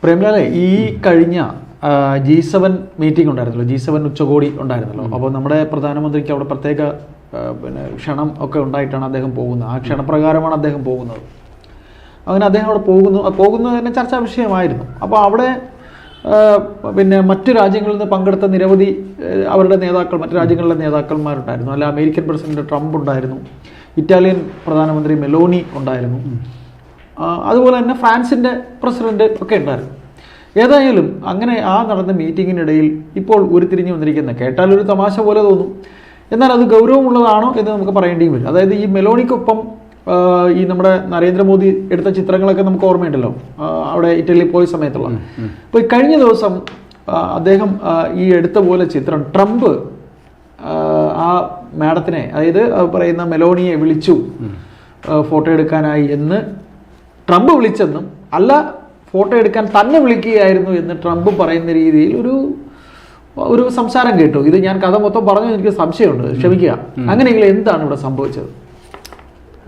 പ്രേംലാലെ, ഈ കഴിഞ്ഞ G7 meeting ഉണ്ടായിരുന്നല്ലോ, G7 ഉച്ചകോടി ഉണ്ടായിരുന്നല്ലോ. അപ്പോൾ നമ്മുടെ പ്രധാനമന്ത്രിക്ക് അവിടെ പ്രത്യേക ക്ഷണം ഒക്കെ ഉണ്ടായിട്ടാണ് അദ്ദേഹം പോകുന്നത്. ആ ക്ഷണപ്രകാരമാണ് അദ്ദേഹം പോകുന്നത്. അങ്ങനെ അദ്ദേഹം അവിടെ പോകുന്നത് തന്നെ ചർച്ചാ വിഷയമായിരുന്നു. അപ്പോൾ അവിടെ മറ്റു രാജ്യങ്ങളിൽ നിന്ന് പങ്കെടുത്ത നിരവധി അവരുടെ നേതാക്കൾ, മറ്റു രാജ്യങ്ങളിലെ നേതാക്കന്മാരുണ്ടായിരുന്നു. അല്ല, അമേരിക്കൻ പ്രസിഡന്റ് ട്രംപ് ഉണ്ടായിരുന്നു, ഇറ്റാലിയൻ പ്രധാനമന്ത്രി മെലോണി ഉണ്ടായിരുന്നു, അതുപോലെ തന്നെ ഫ്രാൻസിൻ്റെ പ്രസിഡന്റ് ഒക്കെ ഉണ്ടായിരുന്നു. ഏതായാലും അങ്ങനെ നടന്ന മീറ്റിങ്ങിനിടയിൽ ഇപ്പോൾ ഉരുത്തിരിഞ്ഞു വന്നിരിക്കുന്ന, കേട്ടാൽ ഒരു തമാശ പോലെ തോന്നും, എന്നാൽ അത് ഗൗരവമുള്ളതാണോ എന്ന് നമുക്ക് പറയേണ്ടിയും വരും. അതായത് ഈ മെലോണിക്കൊപ്പം ഈ നമ്മുടെ നരേന്ദ്രമോദി എടുത്ത ചിത്രങ്ങളൊക്കെ നമുക്ക് ഓർമ്മയുണ്ടല്ലോ, അവിടെ ഇറ്റലിയിൽ പോയ സമയത്തുള്ള. അപ്പോൾ കഴിഞ്ഞ ദിവസം അദ്ദേഹം ഈ എടുത്ത പോലെ ചിത്രം ട്രംപ് ആ മാഡത്തിനെ, അതായത് പറയുന്ന മെലോണിയെ വിളിച്ചു ഫോട്ടോ എടുക്കാനായി എന്ന് ട്രംപ് വിളിച്ചെന്നും, അല്ല ഫോട്ടോ എടുക്കാൻ തന്നെ വിളിക്കുകയായിരുന്നു എന്ന് ട്രംപ് പറയുന്ന രീതിയിൽ ഒരു സംസാരം കേട്ടു. ഇത് ഞാൻ കഥ മൊത്തം പറഞ്ഞു, എനിക്ക് സംശയമുണ്ട്, ക്ഷമിക്കുക. അങ്ങനെയെങ്കിൽ എന്താണ് ഇവിടെ സംഭവിച്ചത്?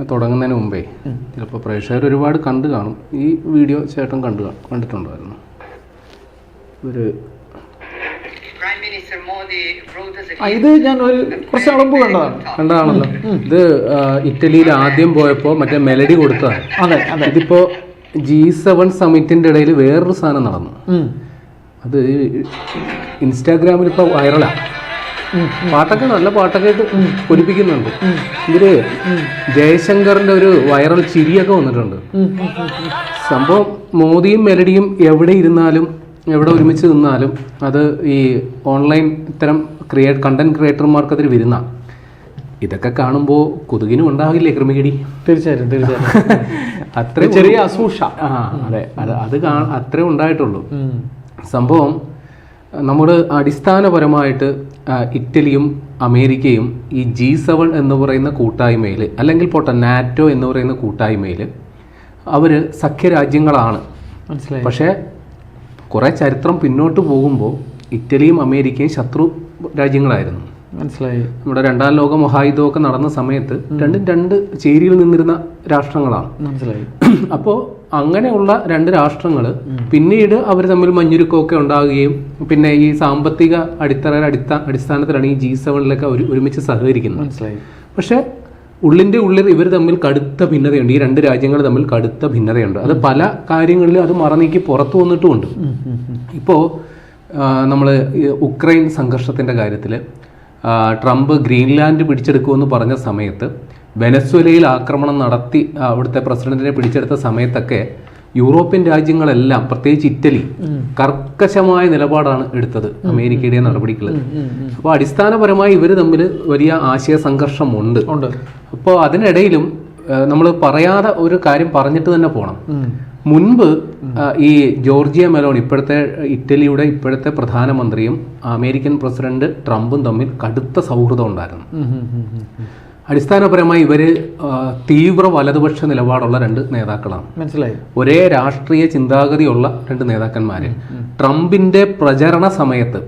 തുടങ്ങുന്നതിന് മുമ്പേ ചിലപ്പോൾ പ്രേക്ഷകർ ഒരുപാട് കണ്ടു കാണും. ഈ വീഡിയോ ചേട്ടൻ കണ്ടിട്ടുണ്ടായിരുന്നു. ഒരു ഇത് ഞാൻ കുറച്ച് അളമ്പ് കണ്ടതാണല്ലോ. ഇത് ഇറ്റലിയിൽ ആദ്യം പോയപ്പോൾ മറ്റേ മെലഡി കൊടുത്തതാണ്. അതെ അതെ. ഇതിപ്പോ G7 സമ്മിറ്റിന്റെ ഇടയിൽ വേറൊരു സാധനം നടന്നു. അത് ഇൻസ്റ്റാഗ്രാമിൽ ഇപ്പൊ വൈറലാ. പാട്ടൊക്കെ നല്ല പാട്ടൊക്കെ പൊലിപ്പിക്കുന്നുണ്ട്. ഇതില് ജയശങ്കറിന്റെ ഒരു വൈറൽ ചിരിയൊക്കെ വന്നിട്ടുണ്ട്. സംഭവം മോദിയും മെലഡിയും എവിടെ ഇരുന്നാലും, എവിടെ ഒരുമിച്ച് നിന്നാലും അത് ഈ ഓൺലൈൻ ഇത്തരം കണ്ടന്റ് ക്രിയേറ്റർമാർക്ക് അതൊരു വരുന്ന. ഇതൊക്കെ കാണുമ്പോൾ കൊതുകിനും ഉണ്ടാകില്ലേ ക്രിമികടി? തീർച്ചയായിട്ടും അത്ര ചെറിയ അസൂഷ. അതെ, അത്രേ ഉണ്ടായിട്ടുള്ളൂ. സംഭവം നമ്മുടെ അടിസ്ഥാനപരമായിട്ട് ഇറ്റലിയും അമേരിക്കയും ഈ G7 എന്ന് പറയുന്ന കൂട്ടായ്മയിൽ, അല്ലെങ്കിൽ നാറ്റോ എന്ന് പറയുന്ന കൂട്ടായ്മയിൽ അവർ സഖ്യരാജ്യങ്ങളാണ്. മനസ്സിലായി. പക്ഷേ കുറേ ചരിത്രം പിന്നോട്ട് പോകുമ്പോൾ ഇറ്റലിയും അമേരിക്കയും ശത്രു രാജ്യങ്ങളായിരുന്നു. മനസ്സിലായി. നമ്മുടെ രണ്ടാം ലോക മഹായുദ്ധമൊക്കെ നടന്ന സമയത്ത് രണ്ടും രണ്ട് ചേരിയിൽ നിന്നിരുന്ന രാഷ്ട്രങ്ങളാണ്. മനസ്സിലായി. അപ്പോൾ അങ്ങനെയുള്ള രണ്ട് രാഷ്ട്രങ്ങൾ പിന്നീട് അവർ തമ്മിൽ മഞ്ഞുരുക്കമൊക്കെ ഉണ്ടാകുകയും പിന്നെ ഈ സാമ്പത്തിക അടിസ്ഥാനത്തിലാണ് ഈ G7 ഒരുമിച്ച് സഹകരിക്കുന്നത്. മനസ്സിലായി. പക്ഷെ ഉള്ളിൻ്റെ ഉള്ളിൽ ഇവർ തമ്മിൽ കടുത്ത ഭിന്നതയുണ്ട്. ഈ രണ്ട് രാജ്യങ്ങൾ തമ്മിൽ കടുത്ത ഭിന്നതയുണ്ട്. അത് പല കാര്യങ്ങളിലും അത് മറനീക്കി പുറത്തു വന്നിട്ടുമുണ്ട്. ഇപ്പോൾ നമ്മൾ ഉക്രൈൻ സംഘർഷത്തിൻ്റെ കാര്യത്തിൽ ട്രംപ് ഗ്രീൻലാൻഡ് പിടിച്ചെടുക്കുമെന്ന് പറഞ്ഞ സമയത്ത്, വെനസ്വേലയിൽ ആക്രമണം നടത്തി അവിടുത്തെ പ്രസിഡന്റിനെ പിടിച്ചെടുത്ത സമയത്തൊക്കെ യൂറോപ്യൻ രാജ്യങ്ങളെല്ലാം, പ്രത്യേകിച്ച് ഇറ്റലി, കർക്കശമായ നിലപാടാണ് എടുത്തത് അമേരിക്കയുടെ നടപടികൾ. അപ്പോൾ അടിസ്ഥാനപരമായി ഇവർ തമ്മിൽ വലിയ ആശയ സംഘർഷമുണ്ട്. അപ്പോൾ അതിനിടയിലും നമ്മൾ പറയാതെ ഒരു കാര്യം പറഞ്ഞിട്ട് തന്നെ പോകണം. മുൻപ് ഈ ജോർജിയ മെലോണി, ഇറ്റലിയുടെ ഇപ്പോഴത്തെ പ്രധാനമന്ത്രിയും അമേരിക്കൻ പ്രസിഡന്റ് ട്രംപും തമ്മിൽ കടുത്ത സൗഹൃദം ഉണ്ടായിരുന്നു. അടിസ്ഥാനപരമായി ഇവര് തീവ്ര വലതുപക്ഷ നിലപാടുള്ള രണ്ട് നേതാക്കളാണ്. മനസ്സിലായി. ഒരേ രാഷ്ട്രീയ ചിന്താഗതിയുള്ള രണ്ട് നേതാക്കന്മാര്. ട്രംപിന്റെ പ്രചരണ സമയത്ത്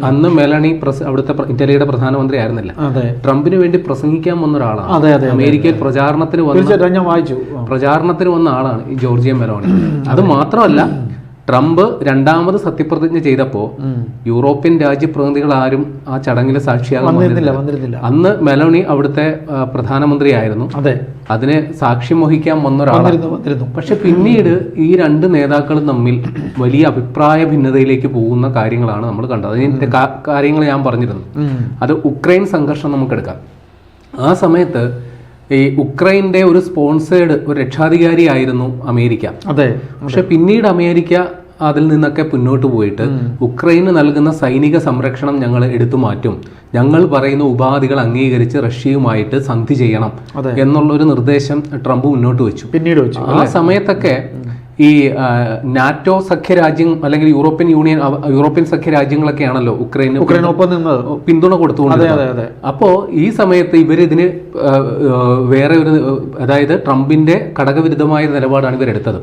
അന്ന് മെലണി അവിടുത്തെ ഇറ്റലിയുടെ പ്രധാനമന്ത്രി ആയിരുന്നില്ല, ട്രംപിന് വേണ്ടി പ്രസംഗിക്കാൻ വന്ന ഒരാളാണ്. അമേരിക്കയിൽ പ്രചാരണത്തിന് വന്ന ആളാണ് ഈ ജോർജിയ മെലോണി. അത് മാത്രമല്ല, ട്രംപ് രണ്ടാമത് സത്യപ്രതിജ്ഞ ചെയ്തപ്പോൾ യൂറോപ്യൻ രാജ്യപ്രതിനിധികൾ ആരും ആ ചടങ്ങിൽ സാക്ഷിയാകാൻ വന്നിരുന്നില്ല. അന്ന് മെലോണി അവിടുത്തെ പ്രധാനമന്ത്രിയായിരുന്നു. അതിന് സാക്ഷ്യം വഹിക്കാൻ വന്ന ഒരാളായിരുന്നു. പക്ഷെ പിന്നീട് ഈ രണ്ട് നേതാക്കളും തമ്മിൽ വലിയ അഭിപ്രായ ഭിന്നതയിലേക്ക് പോകുന്ന കാര്യങ്ങളാണ് നമ്മൾ കണ്ടത്. അതിന്റെ കാര്യങ്ങൾ ഞാൻ പറഞ്ഞിരുന്നു. അത് ഉക്രൈൻ സംഘർഷം നമുക്കെടുക്കാം. ആ സമയത്ത് ഈ ഉക്രൈൻ്റെ ഒരു സ്പോൺസേഡ് ഒരു രക്ഷാധികാരിയായിരുന്നു അമേരിക്ക. പക്ഷെ പിന്നീട് അമേരിക്ക അതിൽ നിന്നൊക്കെ മുന്നോട്ട് പോയിട്ട് ഉക്രൈന് നൽകുന്ന സൈനിക സംരക്ഷണം ഞങ്ങൾ എടുത്തു മാറ്റും, ഞങ്ങൾ പറയുന്ന ഉപാധികൾ അംഗീകരിച്ച് റഷ്യയുമായിട്ട് സന്ധി ചെയ്യണം എന്നുള്ളൊരു നിർദ്ദേശം ട്രംപ് മുന്നോട്ട് വെച്ചു. ആ സമയത്തൊക്കെ ഈ നാറ്റോ സഖ്യരാജ്യം അല്ലെങ്കിൽ യൂറോപ്യൻ സഖ്യരാജ്യങ്ങളൊക്കെയാണല്ലോ ഉക്രൈനൊപ്പം പിന്തുണ കൊടുത്തുകൊണ്ടിരുന്നത്. അപ്പോ ഈ സമയത്ത് ഇവരിതിന് വേറെ ഒരു, അതായത് ട്രംപിന്റെ ഘടകവിരുദ്ധമായ നിലപാടാണ് ഇവരെടുത്തത്.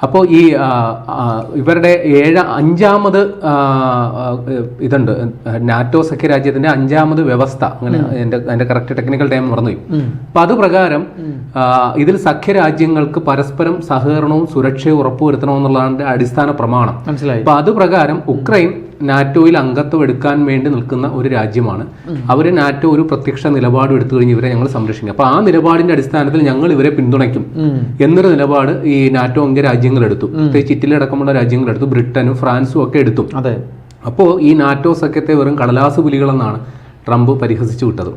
അപ്പോൾ ഈ ഇവരുടെ അഞ്ചാമത് ഇതുണ്ട്, നാറ്റോ സഖ്യരാജ്യത്തിന്റെ അഞ്ചാമത് വ്യവസ്ഥ, അങ്ങനെ അതിന്റെ കറക്റ്റ് ടെക്നിക്കൽ ടൈം മറന്നുപോയി. അപ്പൊ അത് പ്രകാരം ഇതിൽ സഖ്യരാജ്യങ്ങൾക്ക് പരസ്പരം സഹകരണവും സുരക്ഷയും ഉറപ്പുവരുത്തണമെന്നുള്ളതാണ് അടിസ്ഥാന പ്രമാണം. മനസ്സിലായി. അപ്പൊ അത് പ്രകാരം ഉക്രൈൻ നാറ്റോയിൽ അംഗത്വം എടുക്കാൻ വേണ്ടി നിൽക്കുന്ന ഒരു രാജ്യമാണ്. അവര് നാറ്റോ ഒരു പ്രത്യക്ഷ നിലപാട് എടുത്തു കഴിഞ്ഞ് ഇവരെ ഞങ്ങൾ സംരക്ഷിക്കും, അപ്പൊ ആ നിലപാടിന്റെ അടിസ്ഥാനത്തിൽ ഞങ്ങൾ ഇവരെ പിന്തുണയ്ക്കും എന്നൊരു നിലപാട് ഈ നാറ്റോ അംഗ രാജ്യങ്ങൾ എടുത്തു. പ്രത്യേകിച്ച് ഇറ്റലി അടക്കമുള്ള രാജ്യങ്ങൾ എടുത്തു, ബ്രിട്ടനും ഫ്രാൻസും ഒക്കെ എടുത്തു. അപ്പോൾ ഈ നാറ്റോ സഖ്യത്തെ വെറും കടലാസ് പുലികളെന്നാണ് ട്രംപ് പരിഹസിച്ചു വിട്ടത്.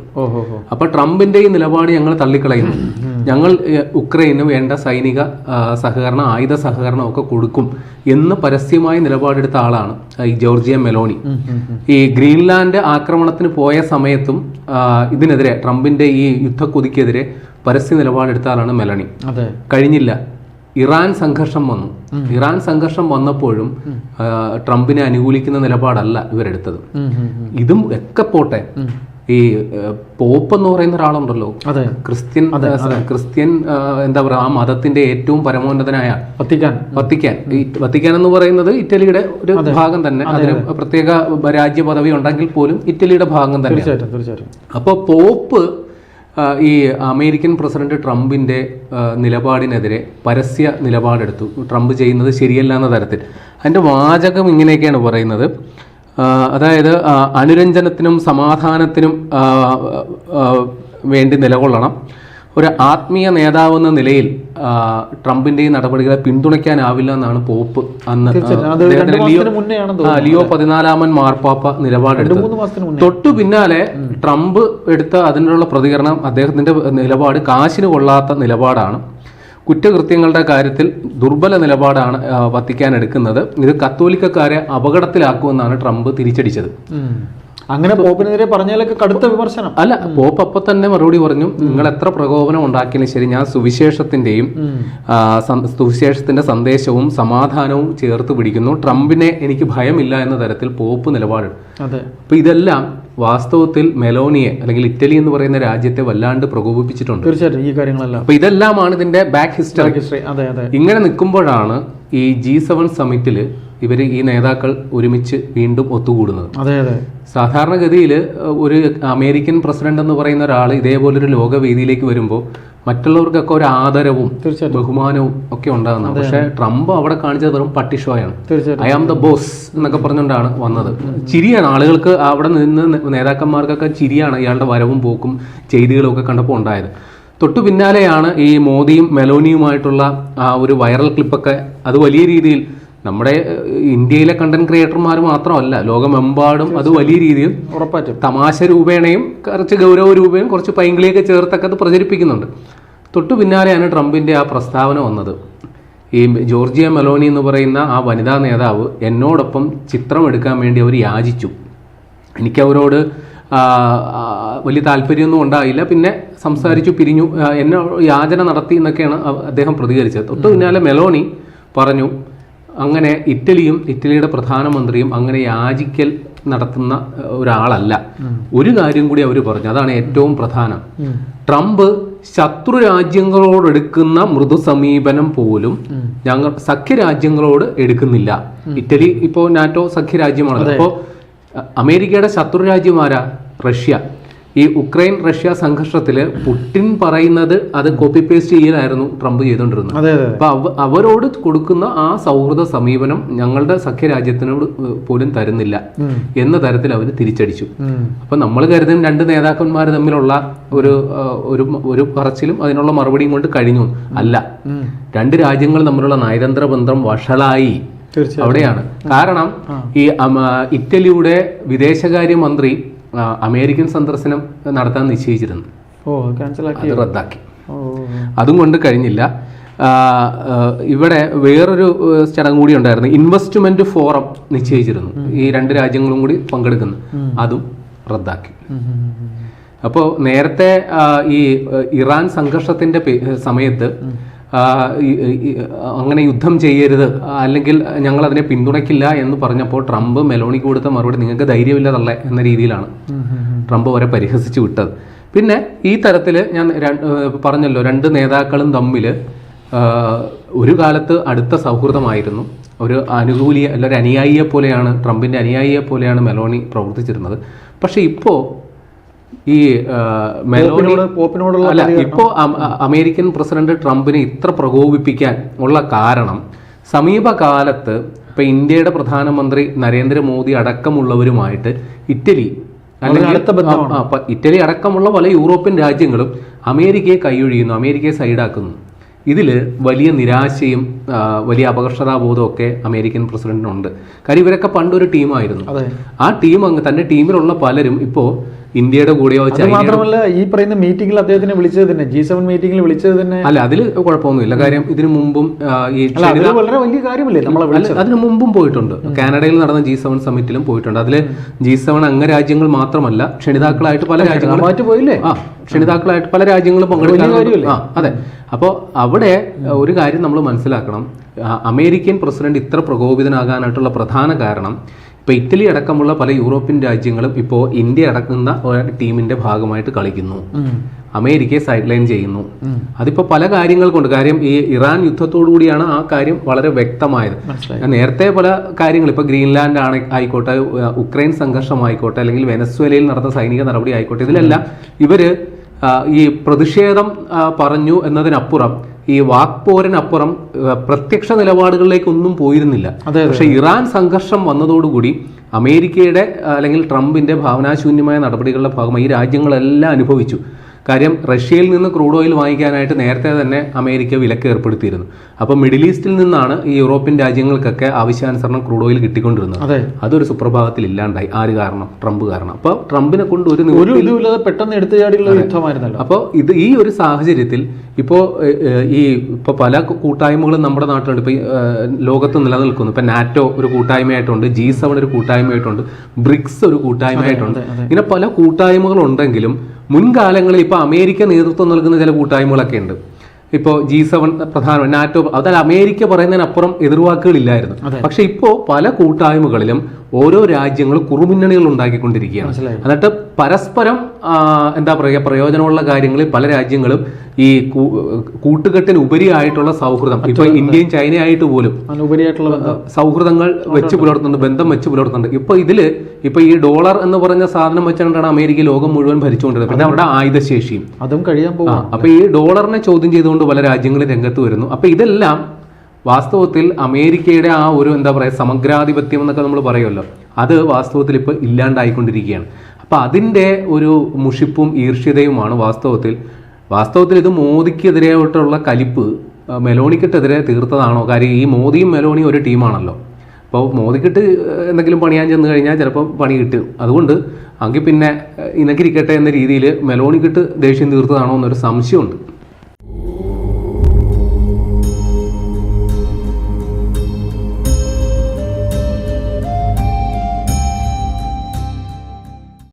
അപ്പൊ ട്രംപിന്റെ ഈ നിലപാട് ഞങ്ങൾ തള്ളിക്കളയുന്നു. ഞങ്ങൾ ഉക്രൈന് വേണ്ട സൈനിക സഹകരണം, ആയുധ സഹകരണം ഒക്കെ കൊടുക്കും എന്ന് പരസ്യമായി നിലപാടെടുത്ത ആളാണ് ഈ ജോർജിയ മെലോണി. ഈ ഗ്രീൻലാൻഡ് ആക്രമണത്തിന് പോയ സമയത്തും ഇതിനെതിരെ, ട്രംപിന്റെ ഈ യുദ്ധക്കൊതിക്കെതിരെ പരസ്യ നിലപാടെടുത്ത ആളാണ് മെലണി. കഴിഞ്ഞില്ല, ഇറാൻ സംഘർഷം വന്നു. ഇറാൻ സംഘർഷം വന്നപ്പോഴും ട്രംപിനെ അനുകൂലിക്കുന്ന നിലപാടല്ല ഇവരെടുത്തത്. ഇതും ഒക്കെ പോട്ടെ, ഈ പോപ്പ് എന്ന് പറയുന്ന ഒരാളുണ്ടല്ലോ, ക്രിസ്ത്യൻ എന്താ പറയാ, ആ മതത്തിന്റെ ഏറ്റവും പരമോന്നതനായ വത്തിക്കാൻ എന്ന് പറയുന്നത് ഇറ്റലിയുടെ ഒരു ഭാഗം തന്നെ. അതിന് പ്രത്യേക രാജ്യ പദവി ഉണ്ടെങ്കിൽ പോലും ഇറ്റലിയുടെ ഭാഗം തന്നെ. അപ്പൊ പോപ്പ് ഈ അമേരിക്കൻ പ്രസിഡന്റ് ട്രംപിന്റെ നിലപാടിനെതിരെ പരസ്യ നിലപാടെടുത്തു. ട്രംപ് ചെയ്യുന്നത് ശരിയല്ല എന്ന തരത്തിൽ. അതിന്റെ വാചകം ഇങ്ങനെയൊക്കെയാണ് പറയുന്നത്. അതായത് അനുരഞ്ജനത്തിനും സമാധാനത്തിനും വേണ്ടി നിലകൊള്ളണം. ഒരു ആത്മീയ നേതാവെന്ന നിലയിൽ ട്രംപിന്റെ ഈ നടപടികളെ പിന്തുണയ്ക്കാനാവില്ല എന്നാണ് പോപ്പ് അന്ന് ലിയോ 14 മാർപ്പാപ്പ നിലപാടെടുത്തത്. തൊട്ടു പിന്നാലെ ട്രംപ് എടുത്ത അതിനുള്ള പ്രതികരണം, അദ്ദേഹത്തിന്റെ നിലപാട് കാശിന് കൊള്ളാത്ത നിലപാടാണ്, കുറ്റകൃത്യങ്ങളുടെ കാര്യത്തിൽ ദുർബല നിലപാടാണ് വത്തിക്കാൻ എടുക്കുന്നത്, ഇത് കത്തോലിക്കക്കാരെ അപകടത്തിലാക്കുമെന്നാണ് ട്രംപ് തിരിച്ചടിച്ചത്. അങ്ങനെ പോപ്പിനെതിരെ പറഞ്ഞാലൊക്കെ കടുത്ത വിമർശനം. അല്ല, പോപ്പ് അപ്പൊ തന്നെ മറുപടി പറഞ്ഞു, നിങ്ങൾ എത്ര പ്രകോപനം ഉണ്ടാക്കിയാലും ശരി, ഞാൻ സുവിശേഷത്തിന്റെ സന്ദേശവും സമാധാനവും ചേർത്ത് പിടിക്കുന്നു, ട്രംപിനെ എനിക്ക് ഭയമില്ല എന്ന തരത്തിൽ പോപ്പ് നിലപാടെടുക്കും. അപ്പൊ ഇതെല്ലാം വാസ്തവത്തിൽ മെലോണിയെ അല്ലെങ്കിൽ ഇറ്റലി എന്ന് പറയുന്ന രാജ്യത്തെ വല്ലാണ്ട് പ്രകോപിപ്പിച്ചിട്ടുണ്ട്. തീർച്ചയായിട്ടും ഈ കാര്യങ്ങളെല്ലാം. അപ്പൊ ഇതെല്ലാമാണ് ഇതിന്റെ ബാക്ക് ഹിസ്റ്ററി. ഇങ്ങനെ നിൽക്കുമ്പോഴാണ് ഈ G7 സമ്മിറ്റിൽ ഇവർ ഈ നേതാക്കൾ ഒരുമിച്ച് വീണ്ടും ഒത്തുകൂടുന്നത്. സാധാരണഗതിയിൽ ഒരു അമേരിക്കൻ പ്രസിഡന്റ് എന്ന് പറയുന്ന ഒരാൾ ഇതേപോലൊരു ലോകവേദിയിലേക്ക് വരുമ്പോൾ മറ്റുള്ളവർക്കൊക്കെ ഒരു ആദരവും ബഹുമാനവും ഒക്കെ ഉണ്ടാകുന്നത്. പക്ഷെ ട്രംപ് അവിടെ കാണിച്ചത് വെറും പട്ടിഷോയാണ്. ഐ ആം ദ ബോസ് എന്നൊക്കെ പറഞ്ഞുകൊണ്ടാണ് വന്നത്. ചിരിയാണ് ആളുകൾക്ക്, അവിടെ നിന്ന് നേതാക്കന്മാർക്കൊക്കെ ചിരിയാണ് ഇയാളുടെ വരവും പോക്കും ചെയ്തികളും ഒക്കെ കണ്ടപ്പോൾ ഉണ്ടായത്. തൊട്ടു പിന്നാലെയാണ് ഈ മോദിയും മെലോണിയുമായിട്ടുള്ള ആ ഒരു വൈറൽ ക്ലിപ്പൊക്കെ. അത് വലിയ രീതിയിൽ നമ്മുടെ ഇന്ത്യയിലെ കണ്ടന്റ് ക്രിയേറ്റർമാർ മാത്രമല്ല, ലോകമെമ്പാടും അത് വലിയ രീതിയിൽ ഉറപ്പായിട്ടും തമാശ രൂപേണയും കുറച്ച് ഗൗരവ രൂപയും കുറച്ച് പൈങ്കിളിയൊക്കെ ചേർത്തൊക്കെ അത് പ്രചരിപ്പിക്കുന്നുണ്ട്. തൊട്ടു പിന്നാലെയാണ് ട്രംപിന്റെ ആ പ്രസ്താവന വന്നത്. ഈ ജോർജിയ മെലോണി എന്ന് പറയുന്ന ആ വനിതാ നേതാവ് എന്നോടൊപ്പം ചിത്രം എടുക്കാൻ വേണ്ടി അവർ യാചിച്ചു. എനിക്കവരോട് വലിയ താല്പര്യമൊന്നും ഉണ്ടായില്ല, പിന്നെ സംസാരിച്ചു പിരിഞ്ഞു, എന്നെ യാചന നടത്തി എന്നൊക്കെയാണ് അദ്ദേഹം പ്രതികരിച്ചത്. തൊട്ടു പിന്നാലെ മെലോണി പറഞ്ഞു, അങ്ങനെ ഇറ്റലിയുടെ പ്രധാനമന്ത്രിയും അങ്ങനെ യാചിക്കൽ നടത്തുന്ന ഒരാളല്ല. ഒരു കാര്യം കൂടി അവർ പറഞ്ഞു, അതാണ് ഏറ്റവും പ്രധാനം. ട്രംപ് ശത്രു രാജ്യങ്ങളോട് എടുക്കുന്ന മൃദു സമീപനം പോലും ഞങ്ങൾ സഖ്യരാജ്യങ്ങളോട് എടുക്കുന്നില്ല. ഇറ്റലി ഇപ്പോൾ നാറ്റോ സഖ്യരാജ്യമാണ്. അപ്പോൾ അമേരിക്കയുടെ ശത്രു രാജ്യമാരാ? റഷ്യ. ഈ ഉക്രൈൻ റഷ്യ സംഘർഷത്തില് പുടിൻ പറയുന്നത് അത് കോപ്പി പേസ്റ്റ് ചെയ്യലായിരുന്നു ട്രംപ് ചെയ്തുകൊണ്ടിരുന്നത്. അപ്പൊ അവരോട് കൊടുക്കുന്ന ആ സൗഹൃദ സമീപനം ഞങ്ങളുടെ സഖ്യരാജ്യത്തിനോട് പോലും തരുന്നില്ല എന്ന തരത്തിൽ അവർ തിരിച്ചടിച്ചു. അപ്പൊ നമ്മൾ കരുതും രണ്ട് നേതാക്കന്മാർ തമ്മിലുള്ള ഒരു പറച്ചിലും അതിനുള്ള മറുപടിയും കൊണ്ട് കഴിഞ്ഞു. അല്ല, രണ്ട് രാജ്യങ്ങൾ തമ്മിലുള്ള നയതന്ത്ര ബന്ധം വഷളായി. അവിടെയാണ് കാരണം. ഈ ഇറ്റലിയുടെ വിദേശകാര്യമന്ത്രി അമേരിക്കൻ സന്ദർശനം നടത്താൻ നിശ്ചയിച്ചിരുന്നു, അത് റദ്ദാക്കി. അതും കൊണ്ട് കഴിഞ്ഞില്ല. ഇവിടെ വേറൊരു ചടങ്ങ് കൂടി ഉണ്ടായിരുന്നു, ഇൻവെസ്റ്റ്മെന്റ് ഫോറം നിശ്ചയിച്ചിരുന്നു, ഈ രണ്ട് രാജ്യങ്ങളും കൂടി പങ്കെടുക്കുന്നു, അതും റദ്ദാക്കി. അപ്പോൾ നേരത്തെ ഈ ഇറാൻ സംഘർഷത്തിന്റെ സമയത്ത് അങ്ങനെ യുദ്ധം ചെയ്യരുത്, അല്ലെങ്കിൽ ഞങ്ങൾ അതിനെ പിന്തുണയ്ക്കില്ല എന്ന് പറഞ്ഞപ്പോൾ ട്രംപ് മെലോണിക്ക് കൊടുത്ത മറുപടി നിങ്ങൾക്ക് ധൈര്യമില്ലതല്ലേ എന്ന രീതിയിലാണ് ട്രംപ് അവരെ പരിഹസിച്ചു വിട്ടത്. പിന്നെ ഈ തരത്തിൽ ഞാൻ പറഞ്ഞല്ലോ, രണ്ട് നേതാക്കളും തമ്മിൽ ഒരു കാലത്ത് അടുത്ത സൗഹൃദമായിരുന്നു. ഒരു അനുകൂലിയെ അല്ല ഒരു അനുയായിയെ പോലെയാണ്, ട്രംപിൻ്റെ അനുയായിയെ പോലെയാണ് മെലോണി പ്രവർത്തിച്ചിരുന്നത്. പക്ഷേ ഇപ്പോൾ ഈ മെലോണി അല്ല, ഇപ്പോൾ അമേരിക്കൻ പ്രസിഡന്റ് ട്രംപിനെ ഇത്ര പ്രകോപിപ്പിക്കാൻ ഉള്ള കാരണം സമീപകാലത്ത് ഇപ്പൊ ഇന്ത്യയുടെ പ്രധാനമന്ത്രി നരേന്ദ്രമോദി അടക്കമുള്ളവരുമായിട്ട് ഇറ്റലി അല്ലെങ്കിൽ ഇറ്റലി അടക്കമുള്ള പല യൂറോപ്യൻ രാജ്യങ്ങളും അമേരിക്കയെ കൈയൊഴിയുന്നു, അമേരിക്കയെ സൈഡാക്കുന്നു. ഇതിൽ വലിയ നിരാശയും വലിയ അപകർഷതാബോധവും ഒക്കെ അമേരിക്കൻ പ്രസിഡന്റിനുണ്ട്. കാര്യം ഇവരൊക്കെ പണ്ടൊരു ടീമായിരുന്നു. ആ ടീം തന്റെ ടീമിലുള്ള പലരും ഇപ്പോൾ ഇന്ത്യയുടെ കൂടെയോ മാത്രമല്ല ഈ പറയുന്ന മീറ്റിംഗിൽ അദ്ദേഹത്തിനെ വിളിച്ചത് തന്നെ G7 മീറ്റിംഗിൽ വിളിച്ചത് തന്നെ അല്ല, അതിൽ കുഴപ്പമൊന്നുമില്ല. കാര്യം ഇതിനു മുമ്പും വളരെ വലിയ കാര്യമല്ലേ അതിനു മുമ്പും പോയിട്ടുണ്ട്. കാനഡയിൽ നടന്ന G7 സമ്മിറ്റിലും പോയിട്ടുണ്ട്. അതിൽ G7 അംഗരാജ്യങ്ങൾ മാത്രമല്ല ക്ഷണിതാക്കളായിട്ട് പല രാജ്യങ്ങളും പോയില്ലേ ക്ഷണിതാക്കളായിട്ട് പല രാജ്യങ്ങളും പങ്കെടുക്കാൻ. അതെ. അപ്പോൾ അവിടെ ഒരു കാര്യം നമ്മൾ മനസ്സിലാക്കണം. അമേരിക്കൻ പ്രസിഡന്റ് ഇത്ര പ്രകോപിതനാകാനായിട്ടുള്ള പ്രധാന കാരണം ഇപ്പോൾ ഇറ്റലി അടക്കമുള്ള പല യൂറോപ്യൻ രാജ്യങ്ങളും ഇപ്പോൾ ഇന്ത്യ അടക്കുന്ന ടീമിന്റെ ഭാഗമായിട്ട് കളിക്കുന്നു, അമേരിക്കയെ സൈഡ് ലൈൻ ചെയ്യുന്നു. അതിപ്പോൾ പല കാര്യങ്ങൾ കൊണ്ട്, കാര്യം ഈ ഇറാൻ യുദ്ധത്തോടു കൂടിയാണ് ആ കാര്യം വളരെ വ്യക്തമായത്. നേരത്തെ പല കാര്യങ്ങൾ ഇപ്പോൾ ഗ്രീൻലാൻഡ് ആയിക്കോട്ടെ, ഉക്രൈൻ സംഘർഷമായിക്കോട്ടെ, അല്ലെങ്കിൽ വെനസ്വേലയിൽ നടന്ന സൈനിക നടപടി ആയിക്കോട്ടെ, ഇതിലെല്ലാം ഇവര് ഈ പ്രതിഷേധം പറഞ്ഞു എന്നതിനപ്പുറം, ഈ വാക്പോരിനപ്പുറം പ്രത്യക്ഷ നിലപാടുകളിലേക്കൊന്നും പോയിരുന്നില്ല. പക്ഷെ ഇറാൻ സംഘർഷം വന്നതോടുകൂടി അമേരിക്കയുടെ അല്ലെങ്കിൽ ട്രംപിന്റെ ഭാവനാശൂന്യമായ നടപടികളുടെ ഭാഗമായി ഈ രാജ്യങ്ങളെല്ലാം അനുഭവിച്ചു. കാര്യം റഷ്യയിൽ നിന്ന് ക്രൂഡ് ഓയിൽ വാങ്ങിക്കാനായിട്ട് നേരത്തെ തന്നെ അമേരിക്ക വിലക്ക് ഏർപ്പെടുത്തിയിരുന്നു. അപ്പോൾ മിഡിൽ ഈസ്റ്റിൽ നിന്നാണ് ഈ യൂറോപ്യൻ രാജ്യങ്ങൾക്കൊക്കെ ആവശ്യാനുസരണം ക്രൂഡ് ഓയിൽ കിട്ടിക്കൊണ്ടിരുന്നത്. അതൊരു സുപ്രഭാതത്തിൽ ഇല്ലാണ്ടായി. ആര് കാരണം? ട്രംപ് കാരണം. അപ്പോൾ ട്രംപിനെ കൊണ്ട് പെട്ടെന്ന് എടുത്തുചാടിയുള്ള യുദ്ധമായിരുന്നല്ലോ. അപ്പോൾ ഈ ഒരു സാഹചര്യത്തിൽ ഇപ്പോൾ പല കൂട്ടായ്മകളും നമ്മുടെ നാട്ടിലുണ്ട്. ഇപ്പോൾ ലോകത്ത് നിലനിൽക്കുന്നു. ഇപ്പം നാറ്റോ ഒരു കൂട്ടായ്മയായിട്ടുണ്ട്, G7 ഒരു കൂട്ടായ്മയായിട്ടുണ്ട്, ബ്രിക്സ് ഒരു കൂട്ടായ്മയായിട്ടുണ്ട്. ഇങ്ങനെ പല കൂട്ടായ്മകളുണ്ടെങ്കിലും മുൻകാലങ്ങളിൽ ഇപ്പോൾ അമേരിക്ക നേതൃത്വം നൽകുന്ന ചില കൂട്ടായ്മകളൊക്കെ ഉണ്ട്. ഇപ്പോൾ G7 പ്രധാന നാറ്റോ, അതായത് അമേരിക്ക പറയുന്നതിനപ്പുറം എതിർവാക്കുകളില്ലായിരുന്നു. പക്ഷെ ഇപ്പോൾ പല കൂട്ടായ്മകളിലും ഓരോ രാജ്യങ്ങളും കുറുമുന്നണികൾ ഉണ്ടാക്കിക്കൊണ്ടിരിക്കുകയാണ്. എന്നിട്ട് പരസ്പരം എന്താ പറയുക, പ്രയോജനമുള്ള കാര്യങ്ങളിൽ പല രാജ്യങ്ങളും ഈ കൂട്ടുകെട്ടിന് ഉപരിയായിട്ടുള്ള സൗഹൃദം, ഇപ്പൊ ഇന്ത്യയും ചൈനയായിട്ട് പോലും സൗഹൃദങ്ങൾ വെച്ച് പുലർത്തുന്നുണ്ട്, ബന്ധം വെച്ച് പുലർത്തുന്നുണ്ട്. ഇപ്പൊ ഈ ഡോളർ എന്ന് പറഞ്ഞ സാധനം വെച്ചുകൊണ്ടാണ് അമേരിക്ക ലോകം മുഴുവൻ ഭരിച്ചുകൊണ്ടിരുന്നത്. പിന്നെ അവരുടെ ആയുധശേഷിയും അതും കഴിയാൻ പോകും. അപ്പൊ ഈ ഡോളറിനെ ചോദ്യം ചെയ്തുകൊണ്ട് പല രാജ്യങ്ങളും രംഗത്ത് വരുന്നു. അപ്പൊ ഇതെല്ലാം വാസ്തവത്തിൽ അമേരിക്കയുടെ ആ ഒരു എന്താ പറയുക സമഗ്രാധിപത്യം എന്നൊക്കെ നമ്മൾ പറയുമല്ലോ, അത് വാസ്തവത്തിൽ ഇപ്പോൾ ഇല്ലാണ്ടായിക്കൊണ്ടിരിക്കുകയാണ്. അപ്പം അതിൻ്റെ ഒരു മുഷിപ്പും ഈർഷ്യതയുമാണ് വാസ്തവത്തിൽ ഇത് മോദിക്കെതിരായിട്ടുള്ള കലിപ്പ് മെലോണിക്കെതിരെ തീർത്തതാണോ? കാര്യം ഈ മോദിയും മെലോണിയും ഒരു ടീമാണല്ലോ. അപ്പോൾ മോദിക്കിട്ട് എന്തെങ്കിലും പണിയാൻ ചെന്ന് കഴിഞ്ഞാൽ ചിലപ്പോൾ പണി കിട്ടും. അതുകൊണ്ട് എങ്കിൽ പിന്നെ ഇനക്കിരിക്കട്ടെ എന്ന രീതിയിൽ മെലോണിക്കിട്ട് ദേഷ്യം തീർത്തതാണോ എന്നൊരു സംശയമുണ്ട്.